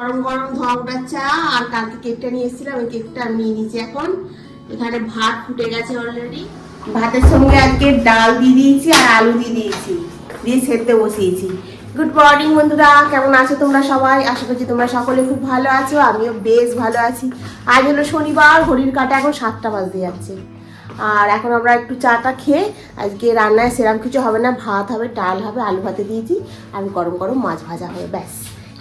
গরম গরম ধোয়া ওটা চা আর কালকে কেকটা নিয়ে এসেছিলাম, ওই কেকটা আমি নিয়ে নিয়েছি। এখন এখানে ভাত ফুটে গেছে অলরেডি। ভাতের সঙ্গে আজকে ডাল দিয়ে দিয়েছি আর আলু দিয়ে দিয়েছি, দিয়ে সেদ্ধ বসিয়েছি। গুড মর্নিং বন্ধুরা, কেমন আছো তোমরা সবাই? আশা করছি তোমরা সকলে খুব ভালো আছো, আমিও বেশ ভালো আছি। আজ হলো শনিবার, ঘড়ির কাঁটা এখন 7টা বাজতে যাচ্ছে। আর এখন আমরা একটু চাটা খেয়ে, আজকে রান্নায় সেরকম কিছু হবে না, ভাত হবে, ডাল হবে, আলু ভাতে দিয়েছি, আর গরম গরম মাছ ভাজা হবে, ব্যাস।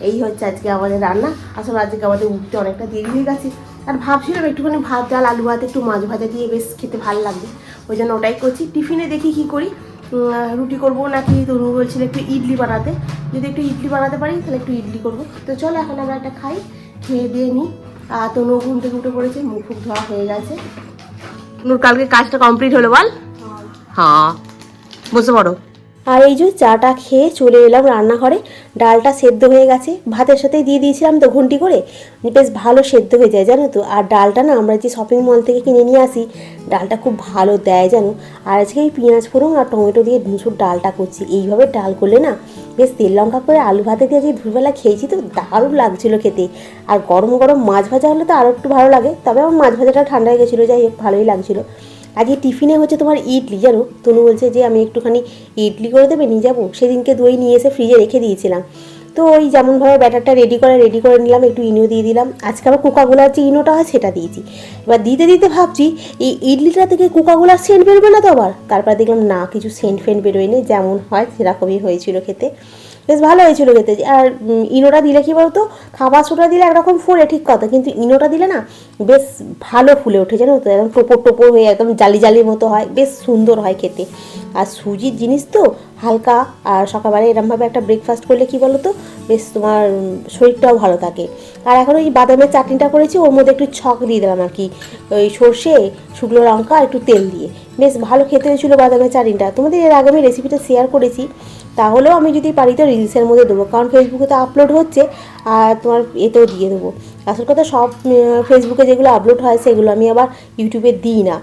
এই হচ্ছে আজকে আমাদের রান্না। আসলে আজকে আমাদের উঠতে অনেকটা দেরি হয়ে গেছে, আর ভাবছিলাম একটুখানি ভাত ডাল আলু ভাত একটু মাছ ভাজা দিয়ে বেশ খেতে ভালো লাগবে, ওই জন্য ওটাই করছি। টিফিনে দেখি কি করি, রুটি করবো নাকি তনু বলছিল একটু ইডলি বানাতে, যদি একটু ইডলি বানাতে পারি তাহলে একটু ইডলি করবো। তো চলো এখন আমরা একটা খাই, খেয়ে দিয়ে নিই। আর তনু ঘুম থেকে উঠে পড়েছে, মুখ ফুক ধোয়া হয়ে গেছে। তনুর কালকে কাজটা কমপ্লিট হলো বল? হ্যাঁ, বসে পড়ো। আর এই যে চাটা খেয়ে চলে এলাম রান্নাঘরে। ডালটা সেদ্ধ হয়ে গেছে, ভাতের সাথেই দিয়ে দিয়েছিলাম তো ঘন্টি করে, বেশ ভালো সেদ্ধ হয়ে যায় জানো তো। আর ডালটা না আমরা যে শপিং মল থেকে কিনে নিয়ে আসি, ডালটা খুব ভালো দেয় জানো। আর আজকে এই পেঁয়াজ ফোড়ন আর টমেটো দিয়ে মুসুর ডালটা করছি। এইভাবে ডাল করলে না বেশ তেল লঙ্কা করে আলু ভাতে দিয়ে আজকে দুপুরবেলা খেয়েছি তো দারুণ লাগছিলো খেতে। আর গরম গরম মাছ ভাজা হলে তো আরও একটু ভালো লাগে, তবে আমার মাছ ভাজাটা ঠান্ডা হয়ে গেছিলো, যাই হোক ভালোই লাগছিলো। আজকে টিফিনে হচ্ছে তোমার ইডলি, জানো তনু বলছে যে আমি একটুখানি ইডলি করে দেবে, নিয়ে যাবো। সেদিনকে দই নিয়ে এসে ফ্রিজে রেখে দিয়েছিলাম, তো ওই যেমনভাবে ব্যাটারটা রেডি করে নিলাম, একটু ইনো দিয়ে দিলাম। আজকে আবার কোকাকোলার যে ইনোটা হয় সেটা দিয়েছি। এবার দিতে দিতে ভাবছি এই ইডলিটা থেকে কোকাকোলার সেন্ট বেরোবে না তো আবার। তারপর দেখলাম না, কিছু সেন্ট ফেন্ট বেরোয়নি, যেমন হয় সেরকমই হয়েছিল খেতে, বেশ ভালো হয়েছিল খেতে। আর ইনোটা দিলে কি বলতো, খাবার সোডা দিলে একরকম ফোলে ঠিক কথা, কিন্তু ইনোটা দিলে না বেশ ভালো ফুলে ওঠে জানো তো, একদম টোপর টোপর হয়ে একদম জালি জালির মতো হয়, বেশ সুন্দর হয় খেতে। আর সুজির জিনিস তো হালকা, আর সকালবেলা এরমভাবে একটা ব্রেকফাস্ট করলে কি বলো তো, বেশ তোমার শরীরটাও ভালো থাকে। আর এখন ওই বাদামের চাটনিটা করেছি, ওর মধ্যে একটু ছক দিয়ে দিলাম আর কি, ওই সর্ষে, শুকনো লঙ্কা, একটু তেল দিয়ে, বেশ ভালো খেতে হয়েছিলো বাদামের চাটনিটা। তোমাদের এর আগে আমি রেসিপিটা শেয়ার করেছি, তাহলেও আমি যদি পারি তো রিলসের মধ্যে দেবো, কারণ ফেসবুকে তো আপলোড হচ্ছে, আর তোমার এতেও দিয়ে দেবো। আসল কথা সব ফেসবুকে যেগুলো আপলোড হয় সেগুলো আমি আবার ইউটিউবে দিই না।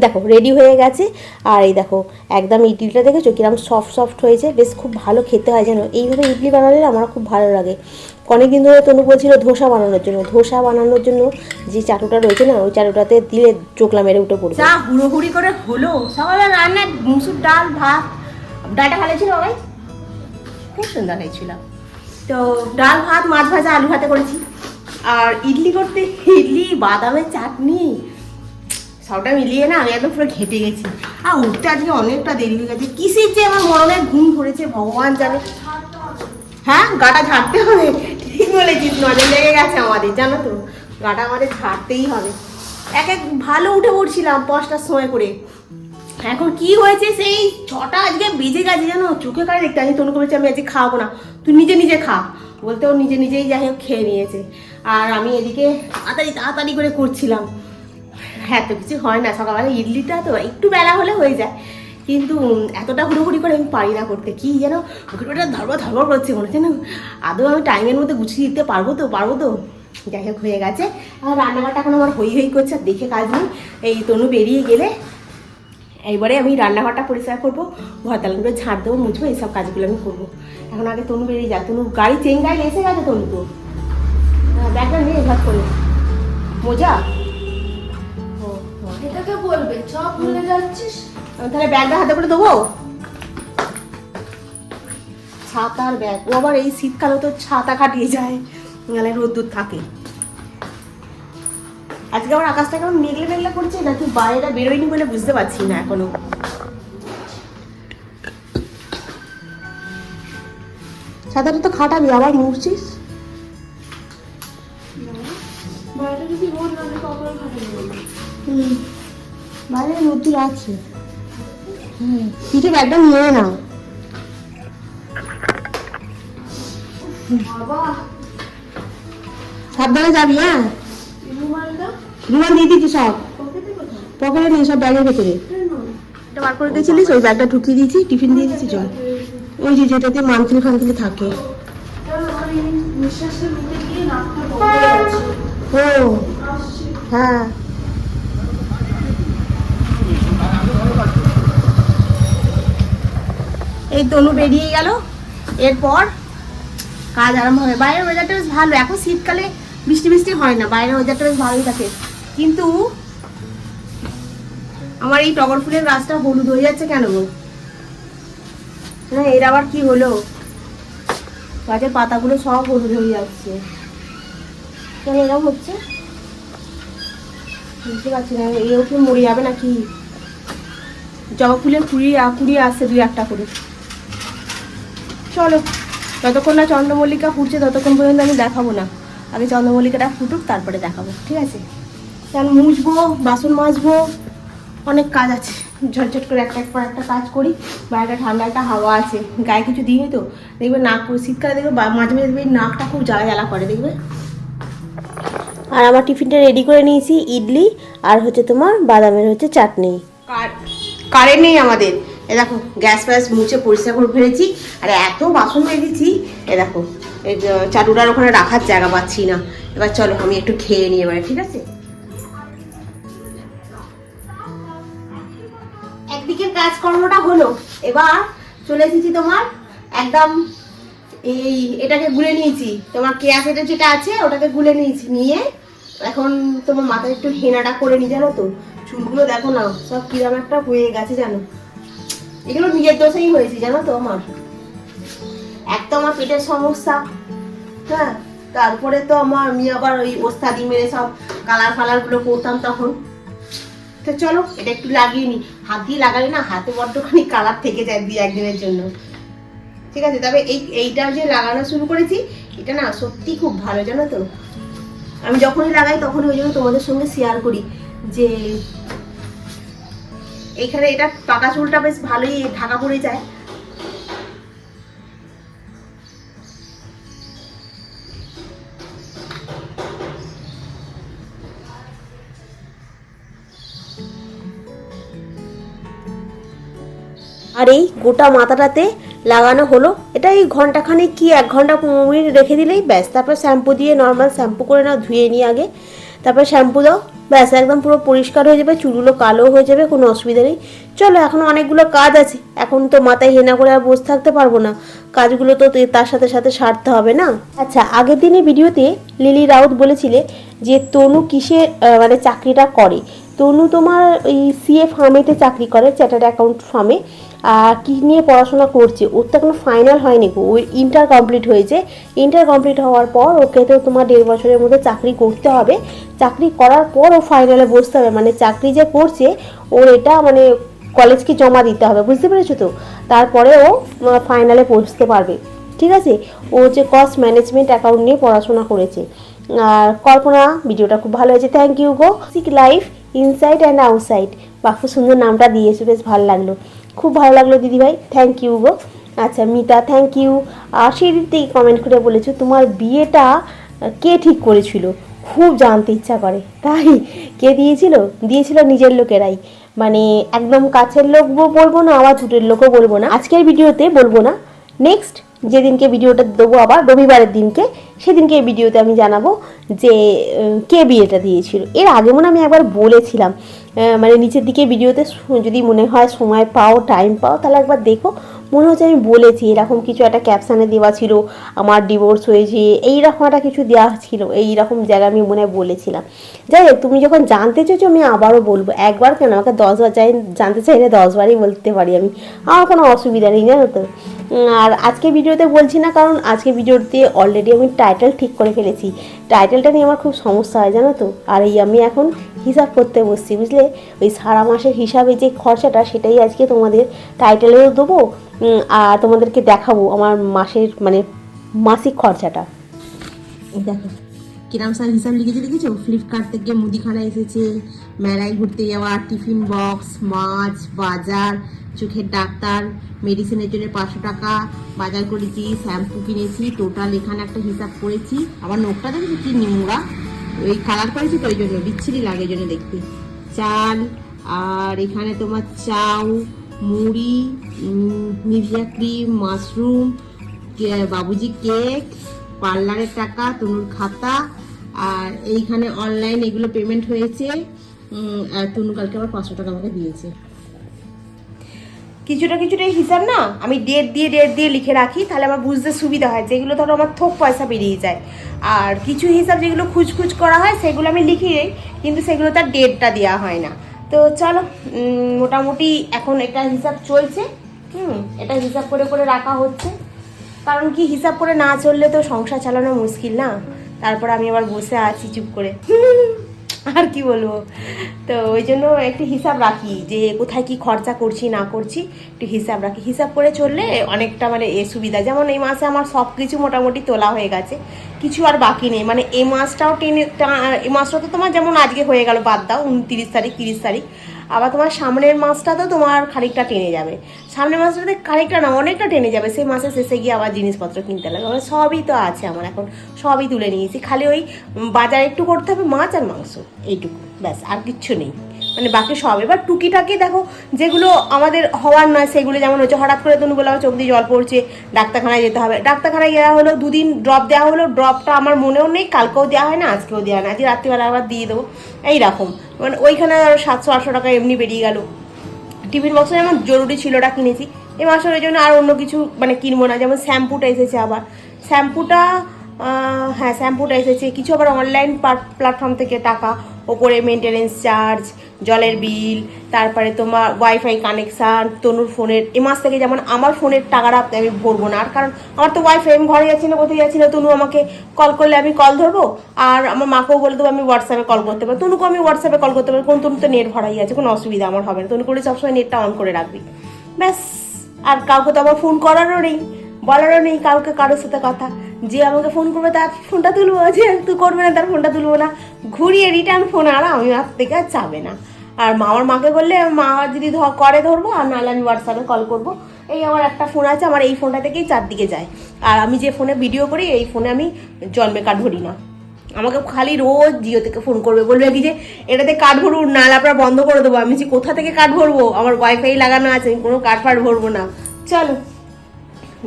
দেখো রেডি হয়ে গেছে, আর এই দেখো একদম ইডলিটা দেখেছো কিরকম সফট সফট হয়েছে, বেশ খুব ভালো খেতে হয় জানো। এইভাবে ইডলি বানালে আমার খুব ভালো লাগে। অনেকদিন ধরে তনু বলছিল ধোসা বানানোর জন্য যে চাটুটা রয়েছে না, ওই চাটুটাতে দিলে চোখলা মেরে উঠে পড়বে। যা হুড়োহুড়ি করে হলো সকালে রান্না, মুসুর ডাল ভাত, ডালটা ভালো ছিল ভাই, খুব সুন্দর হয়েছিল। তো ডাল ভাত মাছ ভাজা আলু ভাতে করেছি। আর ইডলি করতে ইডলি বাদামের চাটনি সবটা মিলিয়ে না আমি একদম পুরো ঘেটে গেছি। আর উঠতে আজকে অনেকটা দেরি হয়ে গেছে, কিসের যে আমার মনে ঘুম ধরেছে ভগবান জানে। হ্যাঁ, গাটা ঝাড়তে হবে, ঠিক বলেছিস, নজর লেগে গেছে আমাদের জানো তো, গাটা আমাদের ঝাড়তেই হবে। এক ভালো উঠে পড়ছিলাম 5টার সময় করে, এখন কি হয়েছে সেই 6টা আজকে বেজে গেছে জানো, চোখে কারে দেখতে। আমি তনুকে বলছি আমি আজকে খাওয়াবো না, তুই নিজে নিজে খা, বলতে ও নিজে নিজেই যাই হোক খেয়ে নিয়েছে। আর আমি এদিকে তাড়াতাড়ি করে করছিলাম। হ্যাঁ, তো কিছু হয় না, সকালবেলা ইডলিটা তো একটু বেলা হলে হয়ে যায়, কিন্তু এতটা হুড়োহুড়ি করে আমি পারি না করতে। কি যেন ওটা ধরবর করছে মনে হচ্ছে না, আদৌ আমি টাইমের মধ্যে গুছিয়ে দিতে পারবো তো। যাই হোক হয়ে গেছে। আর রান্নাঘরটা এখন আমার হই করছে, আর দেখে কাজ নেই। এই তনু বেরিয়ে গেলে এইবারে আমি রান্নাঘরটা পরিষ্কার করবো, ঘর দালানগুলো ঝাড় দেবো, মুছবো, এইসব কাজগুলো আমি করবো। এখন আগে তনু বেরিয়ে যায়, তনু গাড়ি চেঙ্গাই এসে গেছে। তনু তো ব্যাগটা নিয়ে ঘর করে মোজা এটাকে বলবে সব ভুলে যাচ্ছিস। তাহলে ব্যাগটা হাতে করে দেবো, ছাতার ব্যাগ। ও আবার এই শীতকালে তো ছাতা কাটিয়ে যায়, গেলে রোদ্দুর থাকে। আজকে আমার আকাশটা কেমন মেঘলা করছে, নাকি বাইরে বেরোয়নি বলে বুঝতে পারছি না এখনো। ছাতাটা তো খাটাবি, আবার মুড়ছিস। বাইরে যদি রোদ না থাকে কখনো খাবে না। বাইরে রোদ্দুর আছে। পিঠে ব্যাগটা নিয়ে না বাবা, সাবধানে যাবি। হ্যাঁ, রুমাল দিয়ে দিচ্ছি সব পকেটে নেই, সব ব্যাগের ভেতরে। এটা বার করে দিয়েছিলিস, ওই ব্যাগটা ঢুকিয়ে দিয়েছি, টিফিন দিয়ে দিয়েছি। চল ওই যে যেটাতে মান্থলি থাকে। ও হ্যাঁ, এই তনু বেরিয়ে গেল। এরপর কাজ আরম্ভ হবে। বাইরের ওয়েদারটা বেশ ভালো, এখন শীতকালে বৃষ্টি বৃষ্টি হয় না, বাইরের ওয়েদারটা বেশ ভালোই থাকে। কিন্তু আমার এই টগর ফুলের গাছটা হলুদ হয়ে যাচ্ছে কেন গো? না এর আবার কি হলো? গাছের পাতাগুলো সব হলুদ হয়ে যাচ্ছে, কেন এরকম হচ্ছে বুঝতে পারছি না। এও কি মরে যাবে নাকি? জবা ফুলের কুড়ি আসছে 2-1টা করে। চলো, যতক্ষণ না চন্দ্রমল্লিকা ফুটছে ততক্ষণ পর্যন্ত আমি দেখাবো না, আগে চন্দ্রমল্লিকাটা ফুটুক তারপরে দেখাবো, ঠিক আছে? কেন মুছবো, বাসন মাজবো, অনেক কাজ আছে। ঝটঝট করে একটা পর একটা কাজ করি। বাইরে ঠান্ডা একটা হাওয়া আছে, গায়ে কিছু দিইনি তো, দেখবে নাক, শীতকালে দেখবে মাঝে মাঝে দেখবে নাকটা খুব জ্বালা জ্বালা করে দেখবে। আর আমার টিফিনটা রেডি করে নিয়েছি, ইডলি আর হচ্ছে তোমার বাদামের হচ্ছে চাটনি। কারেন্ট নেই আমাদের, এ দেখো গ্যাস ফ্যাস মুছে পরিষ্কার করে ফেলেছি, আর এত বাসন মেজেছি, এ দেখো এই চাটুটার ওখানে রাখার জায়গা পাচ্ছি না। এবার চলো আমি একটু খেয়ে নিই এবারে, ঠিক আছে? একদিকের কাজকর্মটা হলো, এবার চলে এসেছি তোমার একদম এটাকে গুলে নিয়েছি, তোমার কেয়া সেটা যেটা আছে ওটাকে গুলে নিয়েছি, নিয়ে এখন তোমার মাথায় একটু হেনাটা করে নি, জানো তো চুলগুলো দেখো না সব কিরম একটা হয়ে গেছে জানো। এগুলো নিজের দোষেই হয়েছে জানো তো। আমার এক তো আমার পেটের সমস্যা, হ্যাঁ, তারপরে তো আমি আবার ওই ওস্তাদি মেরে সব কালার গুলো করতাম তখন। তো চলো এটা একটু লাগিয়ে নি, হাত দিয়ে লাগালে না হাতে বড্ডখানি কালার থেকে যায় 2-1 দিনের জন্য, ঠিক আছে? তবে এইটা যে লাগানো শুরু করেছি এটা না সত্যি খুব ভালো জানো তো। আমি যখনই লাগাই তখনই ওই জন্য তোমাদের সঙ্গে শেয়ার করি যে এখানে এটা পাকা চুলটা বেশ ভালোই ঢাকা পড়ে যায়। আর এই গোটা মাথাটাতে লাগানো হলো, এটা এই ঘন্টাখানেক কি 1 ঘন্টা 15 মিনিট রেখে দিলেই ব্যাস। তারপর শ্যাম্পু দিয়ে নর্মাল শ্যাম্পু করে নাও, ধুয়ে নিই আগে, তারপর শ্যাম্পু দাও, ব্যাস একদম পুরো পরিষ্কার হয়ে যাবে, চুলগুলো কালো হয়ে যাবে, কোনো অসুবিধা নেই। চলো এখনও অনেকগুলো কাজ আছে, এখন তো মাথায় হেনা করে আর বসে থাকতে পারবো না, কাজগুলো তো তার সাথে সাথে সারতে হবে না। আচ্ছা, আগের দিনের ভিডিওতে লিলি রাউত বলেছিলে যে তনু কিসের মানে চাকরিটা করে। তনু তোমার ওই সিএ ফার্মেতে চাকরি করে, চ্যাটার্ড অ্যাকাউন্ট ফার্মে। আর কী নিয়ে পড়াশোনা করছে, ওর তো এখনো ফাইনাল হয়নি গো, ওই ইন্টার কমপ্লিট হয়েছে। ইন্টার কমপ্লিট হওয়ার পর ওকে তো তোমার 1.5 বছরের মধ্যে চাকরি করতে হবে, চাকরি করার পর ও ফাইনালে বসতে হবে, মানে চাকরি যে করছে ওর এটা মানে কলেজকে জমা দিতে হবে, বুঝতে পেরেছো তো? তারপরে ও ফাইনালে পৌঁছতে পারবে, ঠিক আছে? ও যে কস্ট ম্যানেজমেন্ট অ্যাকাউন্ট নিয়ে পড়াশোনা করেছে। আর কল্পনা ভিডিওটা খুব ভালো হয়েছে, থ্যাংক ইউ গো। Seek life inside and outside, বা খুব সুন্দর নামটা দিয়েছে, বেশ ভালো লাগলো, খুব ভালো লাগলো দিদিভাই, থ্যাংক ইউ গো। আচ্ছা মিতা থ্যাংক ইউ। আর সেদিন কমেন্ট করে বলেছো তোমার বিয়েটা কে ঠিক করেছিল, খুব জানতে ইচ্ছা করে। তাই কে দিয়েছিল নিজের লোকেরাই, মানে একদম কাছের লোক বলবো না, আবার দূরের লোকও বলবো না, আজকের ভিডিওতে বলবো না, নেক্সট যেদিনকে ভিডিওটা দেবো আবার রবিবারের দিনকে, সেদিনকে এই ভিডিওতে আমি জানাবো যে কে বিয়েটা দিয়েছিল। এর আগে মনে আমি একবার বলেছিলাম, মানে নিচের দিকে ভিডিওতে যদি মনে হয় সময় পাও টাইম পাও তাহলে একবার দেখো, মনে হচ্ছে আমি বলেছি এরকম কিছু একটা ক্যাপশানে দেওয়া ছিল, আমার ডিভোর্স হয়েছে এইরকম একটা কিছু দেওয়া ছিল, এইরকম জায়গায় আমি মনে হয় বলেছিলাম। যাই হোক, তুমি যখন জানতে চেয়েছো আমি আবারও বলবো, একবার কেন, আমাকে 10 বার জানতে চাইলে 10 বারই বলতে পারি আমি, আমার কোনো অসুবিধা নেই জানো তো। আর আজকে ভিডিওতে বলছি না, কারণ আজকে ভিডিওতে অলরেডি আমি টাইটেল ঠিক করে ফেলেছি, টাইটেলটা নিয়ে আমার খুব সমস্যা হয় জানো তো। আর এই আমি এখন হিসাব করতে বসছি, বুঝলে, ওই সারা মাসের হিসাবে যে খরচাটা সেটাই আজকে তোমাদের টাইটেলেও দেবো, আর তোমাদেরকে দেখাবো আমার মাসের মানে মাসিক খরচাটা। দেখো কিরাম স্যার হিসাব লিখেছো, ফ্লিপকার্ট থেকে মুদিখানা এসেছে, মেলায় ঘুরতে যাওয়া, টিফিন বক্স, মাছ, বাজার, চোখের ডাক্তার, মেডিসিনের জন্য 500 টাকা বাজার করেছি, শ্যাম্পু কিনেছি, টোটাল এখানে একটা হিসাব করেছি। আবার নোটটা দেখেছি কি নোংরা, ওই কালার করেছি তো ওই জন্য বিচ্ছিরি লাগে জন্য দেখতে। চাল, আর এখানে তোমার চাউ, মুড়ি, নিভিয়া ক্রিম, মাশরুম, বাবুজি কেক, পার্লারের টাকা, তনুর খাতা, আর এইখানে অনলাইন এগুলো পেমেন্ট হয়েছে। আর তনু কালকে আবার 500 টাকা আমাকে দিয়েছে। কিছুটা কিছুটা হিসাব না আমি ডেট দিয়ে লিখে রাখি, তাহলে আমার বুঝতে সুবিধা হয়। যেগুলো ধরো আমার থোক পয়সা বেরিয়ে যায়, আর কিছু হিসাব যেগুলো খুচখুচ করা হয় সেগুলো আমি লিখি দেই, কিন্তু সেগুলো তার ডেটটা দেওয়া হয় না। তো চলো, মোটামুটি এখন এটা হিসাব চলছে। এটা হিসাব করে করে রাখা হচ্ছে, কারণ কি হিসাব করে না চললে তো সংসার চালানো মুশকিল না। তারপর আমি আবার বসে আছি চুপ করে, আর কি বলবো। তো ওই জন্য একটু হিসাব রাখি যে কোথায় কি খরচা করছি না করছি, একটু হিসাব রাখি। হিসাব করে চললে অনেকটা মানে সুবিধা। যেমন এই মাসে আমার সব কিছু মোটামুটি তোলা হয়ে গেছে, কিছু আর বাকি নেই। মানে এই মাসটাও এই মাসটা তো তোমার যেমন আজকে হয়ে গেল, বাদ দাও 29 তারিখ 30 তারিখ, আবার তোমার সামনের মাসটা তো তোমার খানিকটা টেনে যাবে। সামনের মাসটাতে খানিকটা না, অনেকটা টেনে যাবে। সেই মাসের শেষে গিয়ে আবার জিনিসপত্র কিনতে লাগবে। মানে সবই তো আছে আমার এখন, সবই তুলে নিয়েছি। খালি ওই বাজার একটু করতে হবে, মাছ আর মাংস, এইটুকু ব্যাস, আর কিচ্ছু নেই। মানে বাকি সব এবার টুকিটাকি দেখো, যেগুলো আমাদের হওয়ার নয় সেগুলো, যেমন হচ্ছে হঠাৎ করে তুমি বলে আমার চোখ দিয়ে জল পড়ছে, ডাক্তারখানায় যেতে হবে। ডাক্তারখানায় দেওয়া হলো, 2 দিন ড্রপ দেওয়া হলো, ড্রপটা আমার মনেও নেই, কালকেও দেওয়া হয় না, আজকেও দেওয়া হয় না, আজকে রাত্রিবেলা আবার দিয়ে দেবো। এইরকম মানে ওইখানে 700-800 টাকা এমনি বেরিয়ে গেল। টিফিন বক্সে যেমন জরুরি ছিল ওটা কিনেছি, এই মাসের ওই জন্য আর অন্য কিছু মানে কিনবো না। যেমন শ্যাম্পুটা এসেছে, আবার শ্যাম্পুটা হ্যাঁ শ্যাম্পুটা এসেছে। কিছু আবার অনলাইন প্ল্যাটফর্ম থেকে টাকা ওপরে, মেনটেনেন্স চার্জ, জলের বিল, তারপরে তোমার ওয়াইফাই কানেকশান, তনুর ফোনের এ মাস থেকে যেমন আমার ফোনের টাকাটা আমি ভরবো না, আর কারণ আমার তো ওয়াইফাই, আমি ঘরে যাচ্ছি না, কোথায় যাচ্ছি না, তনু আমাকে কল করলে আমি কল ধরবো, আর আমার মাকেও বলে দেবো আমি হোয়াটসঅ্যাপে কল করতে পারি, তনুকেও আমি হোয়াটসঅ্যাপে কল করতে পারি। কোন তনু তো নেট ভরাই আছে, কোনো অসুবিধা আমার হবে না। তনু করে সবসময় নেটটা অন করে রাখবি, ব্যাস। আর কাউকে তো আবার ফোন করারও নেই, বলারও নেই কাউকে কারোর সাথে কথা। যে আমাকে ফোন করবে তার ফোনটা তুলবো, যে তুই করবে না তার ফোনটা তুলবো না, ঘুরিয়ে রিটার্ন ফোন আর আমি হাত থেকে আর যাবে না। আর আমার মাকে বললে মা যদি করে ধরবো, আর নাহলে আমি হোয়াটসঅ্যাপে কল করবো। এই আমার একটা ফোন আছে, আমার এই ফোনটা থেকেই চারদিকে যায়। আর আমি যে ফোনে ভিডিও করি এই ফোনে আমি জন্মে কার্ড ভরি না। আমাকে খালি রোজ জিও থেকে ফোন করবে, বলবে কি যে এটাতে কার্ড ভরুন, নাহলে আপনারা বন্ধ করে দেবো। আমি যে কোথা থেকে কার্ড ভরবো, আমার ওয়াইফাই লাগানো আছে, আমি কোনো কার্ড ফার্ড ভরবো না। চলো,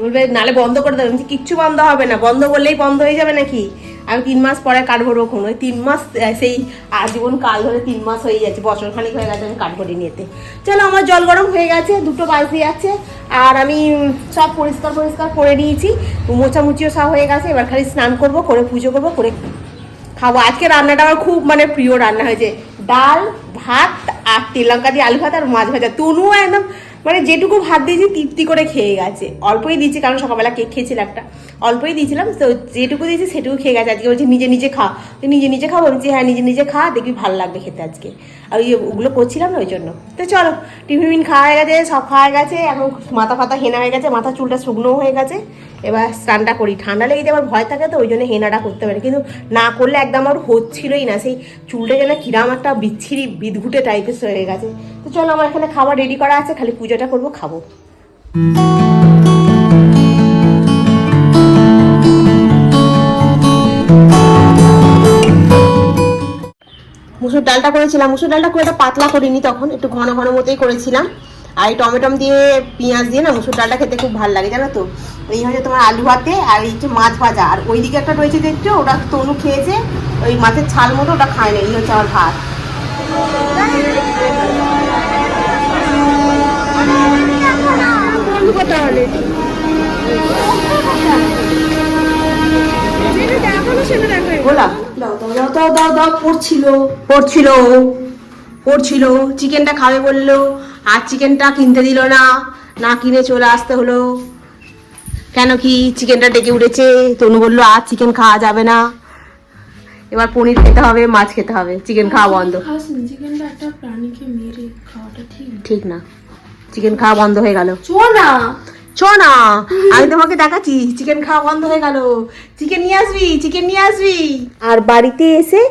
বলবে নাহলে বন্ধ করে দেবে। আমি কিচ্ছু বন্ধ হবে না, বন্ধ করলেই বন্ধ হয়ে যাবে নাকি? আমি 3 মাস পরে কার্ড ভরবো, কোনো ওই 3 মাস সেই আজীবন কাল ধরে 3 মাস হয়ে যাচ্ছে, বছর খানিক হয়ে গেছে আমি কার্ড ভরি নিয়েতে। চলো, আমার জল গরম হয়ে গেছে, 2টো বাজতে যাচ্ছে, আর আমি সব পরিষ্কার করে নিয়েছি, মোছামুচিও সব হয়ে গেছে। এবার খালি স্নান করবো, করে পুজো করবো, করে খাবো। আজকে রান্নাটা আমার খুব মানে প্রিয় রান্না হয়েছে, ডাল ভাত আর তেল লঙ্কা দিয়ে আলু ভাত আর মাছ ভাজা। তনু একদম মানে যেটুকু ভাত দিয়েছি তৃপ্তি করে খেয়ে গেছে। অল্পই দিয়েছি, কারণ সকালবেলা কেক খেয়েছিল একটা, অল্পই দিয়েছিলাম, তো যেটুকু দিয়েছি সেটুকু খেয়ে গেছে। আজকে বলছি নিজে নিজে খা, তুই নিজে খাবো? বলছি হ্যাঁ নিজে নিজে খা, দেখবি ভালো লাগবে খেতে আজকে। আর ওগুলো করছিলাম না ওই জন্য। তো চলো, টিফিন খাওয়া হয়ে গেছে, সব খাওয়া গেছে, এখন মাথা ফাতা হেনা হয়ে গেছে, মাথা চুলটা শুকনো হয়ে গেছে। এবার স্নানটা করি, ঠান্ডা লেগে আমার ভয় থাকে, তো ওই জন্য হেনাটা করতে পারি, কিন্তু না করলে একদম আমার হচ্ছিলই না। সেই চুলটা যেন কিরাম একটা বিচ্ছিরি বিদঘুটে টাইপের হয়ে গেছে। তো চলো, আমার এখানে খাবার রেডি করা আছে, খালি পুজোটা করবো, খাবো। মুসুর ডালটা করেছিলাম, মুসুর ডালটা খুব একটা পাতলা করিনি, তখন একটু ঘন ঘন মতোই করেছিলাম। আর এই টমেটম দিয়ে পেঁয়াজ দিয়ে না মুসুর ডালটা খেতে খুব ভালো লাগে, জানো তো। এই হচ্ছে তোমার আলু ভাতে, আর এই হচ্ছে মাছ ভাজা, আর ওইদিকে একটা রয়েছে দেখছো, ওটা তনু খেয়েছে, ওই মাছের ছাল মতো, ওটা খায় না। এই হচ্ছে আমার ভাত। পড়ছিল চিকেনটা খাবে বললো, আর চিকেনটা কিনতে দিল না, না কিনে চলে আসতে হলো। কেন কি চিকেনটা ডেকে উঠেছে, তনু বললো আর চিকেন খাওয়া যাবে না, এবার পনির খেতে হবে, মাছ খেতে হবে, চিকেন খাওয়া বন্ধ। চিকেনটা একটা প্রাণীকে মেরে খাওয়াটা ঠিক না, চিকেন খাওয়া বন্ধ হয়ে গেল। চ না, আমি তোমাকে দেখাচ্ছি, চিকেন খাওয়া বন্ধ হয়ে গেল। চিকেন নিয়ে আসবি। আর বাড়িতে এসে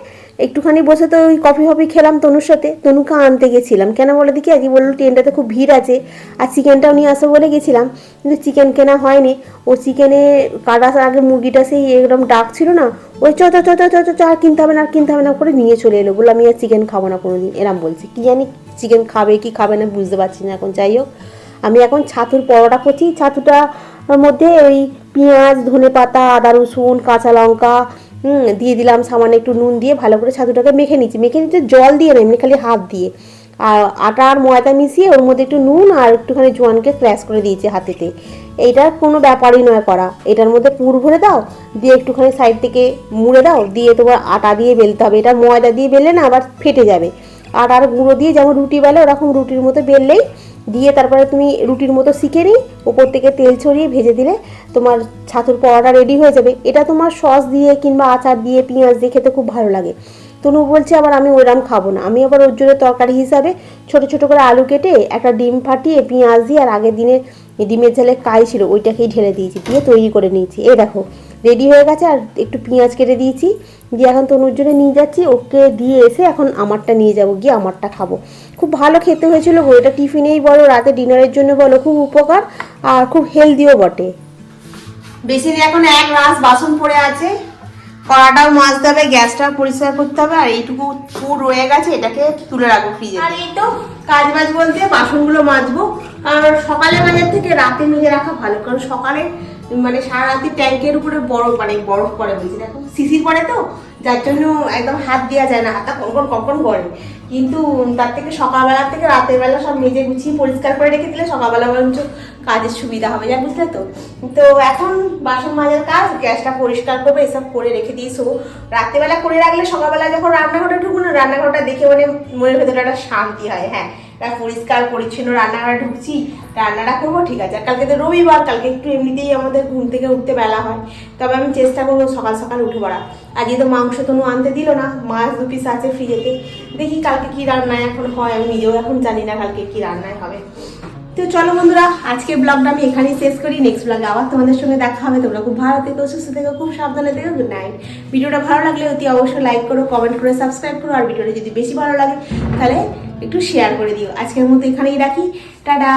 একটুখানি বসে তো ওই কফি খেলাম তনুর সাথে। তনুকে আনতে গেছিলাম, কেন বলে দেখি, আজকে বললো ট্রেনটাতে খুব ভিড় আছে, আর চিকেনটাও নিয়ে আসবো বলে গেছিলাম, কিন্তু চিকেন কেনা হয়নি। ও চিকেনে কাটার আগে মুরগিটা সেই একদম ডাক ছিল না, ওই চ আর কিনতে হবে না করে নিয়ে চলে এলো। বললো আমি আর চিকেন খাবো না কোনোদিন, এরম বলছি। কি জানি চিকেন খাবে কি খাবে না বুঝতে পারছি না এখন। যাই হোক, আমি এখন ছাতুর পরোটা করছি। ছাতুটার মধ্যে ওই পেঁয়াজ, ধনেপাতা, আদা রসুন, কাঁচা লঙ্কা দিয়ে দিলাম, সামান্য একটু নুন দিয়ে ভালো করে ছাতুটাকে মেখে নিচ্ছি। জল দিয়ে না, এমনি খালি হাত দিয়ে আর আটা আর ময়দা মিশিয়ে ওর মধ্যে একটু নুন আর একটুখানি জোয়ানকে ক্র্যাশ করে দিয়েছি হাতেতে। এইটার কোনো ব্যাপারই নয় করা। এটার মধ্যে পুর ভরে দাও, দিয়ে একটুখানি সাইড থেকে মুড়ে দাও, দিয়ে তোমার আটা দিয়ে বেলতে হবে। এটা ময়দা দিয়ে বেললে না আবার ফেটে যাবে। আটার গুঁড়ো দিয়ে যেমন রুটি বেলে ওরকম রুটির মতো বেললেই, দিয়ে তারপরে তুমি রুটির মতো শিখে নিই, ওপর থেকে তেল ছড়িয়ে ভেজে দিলে তোমার ছাতুর পরোটা রেডি হয়ে যাবে। এটা তোমার সস দিয়ে কিংবা আচার দিয়ে পেঁয়াজ দিয়ে খেতে খুব ভালো লাগে। তনু বলছে আবার আমি ওইরকম খাবো না, আমি আবার ওর জন্য তরকারি হিসাবে ছোট ছোট করে আলু কেটে একটা ডিম ফাটিয়ে পেঁয়াজ দিয়ে আর আগের দিনের ডিমের ঝালে কাই ছিল ওইটাকেই ঢেলে দিয়েছি, দিয়ে তৈরি করে নিয়েছি। এই দেখো রেডি হয়ে গেছে। আর একটু পেঁয়াজ কেটে দিয়েছি, দিয়ে এখন তনুর জন্য নিয়ে যাচ্ছি। ওকে দিয়ে এসে এখন আমারটা নিয়ে যাব, গিয়ে আমারটা খাবো। খুব ভালো খেতে হয়েছিল গো, এটা টিফিনেই বলো রাতে ডিনারের জন্য বলো খুব উপকার আর খুব হেলদিও বটে। বেসিনে এখন এক রাস বাসন পড়ে আছে, কড়াটাও মাজতে হবে, গ্যাসটাও পরিষ্কার করতে হবে, আর এইটুকু পুর রয়ে গেছে এটাকে তুলে রাখবো ফ্রিজে। আর এই তো কাজ বাজ বলতে বাসনগুলো মাজবো। আর সকালে মাজার থেকে রাতে মেজে রাখা ভালো, কারণ সকালে মানে সারা রাতে ট্যাঙ্কের উপরে বরফ পড়ে বলছি, এখন শিশির পড়ে তো, যার জন্য একদম হাত দেওয়া যায় না, হাতটা কনকন কনকন করে। কিন্তু তার থেকে সকালবেলা থেকে রাতের বেলা সব মেজে গুছিয়ে পরিষ্কার করে রেখে দিলে সকালবেলা বরঞ্চ কাজের সুবিধা হবে, যা বুঝলে তো। তো এখন বাসন মাজার কাজ, গ্যাসটা পরিষ্কার করবো, এসব করে রেখে দিয়ে শোবো। রাত্রেবেলা করে রাখলে সকালবেলা যখন রান্নাঘরে ঢুকবো না, রান্নাঘরটা দেখে মানে মনের ভেতরে একটা শান্তি হয়। হ্যাঁ, পরিষ্কার পরিচ্ছন্ন রান্নাঘরে ঢুকছি, রান্নাটা করবো, ঠিক আছে। আর কালকে তো রবিবার, কালকে একটু এমনিতেই আমাদের ঘুম থেকে উঠতে বেলা হয়, তবে আমি চেষ্টা করবো সকাল সকাল উঠে পড়া। আজকে তো মাংস তনু আনতে দিল না, মাছ 2 পিস আছে ফ্রিজেতে, দেখি কালকে কি রান্নায় এখন হয়, আমি নিজেও এখন জানি না কালকে কি রান্নায় হবে। তো চলো বন্ধুরা, আজকে ব্লগটা আমি এখানেই শেষ করি। নেক্সট ব্লগে আবার তোমাদের সঙ্গে দেখা হবে। তোমরা খুব ভালো থেকো, সুস্থ থেকো, খুব সাবধানে থেকো। Good night. ভিডিওটা ভালো লাগলে অতি অবশ্যই লাইক করো, কমেন্ট করে সাবস্ক্রাইব করো, আর ভিডিওটা যদি বেশি ভালো লাগে তাহলে একটু শেয়ার করে দিও। আজকের মতো এখানেই রাখি, টাটা।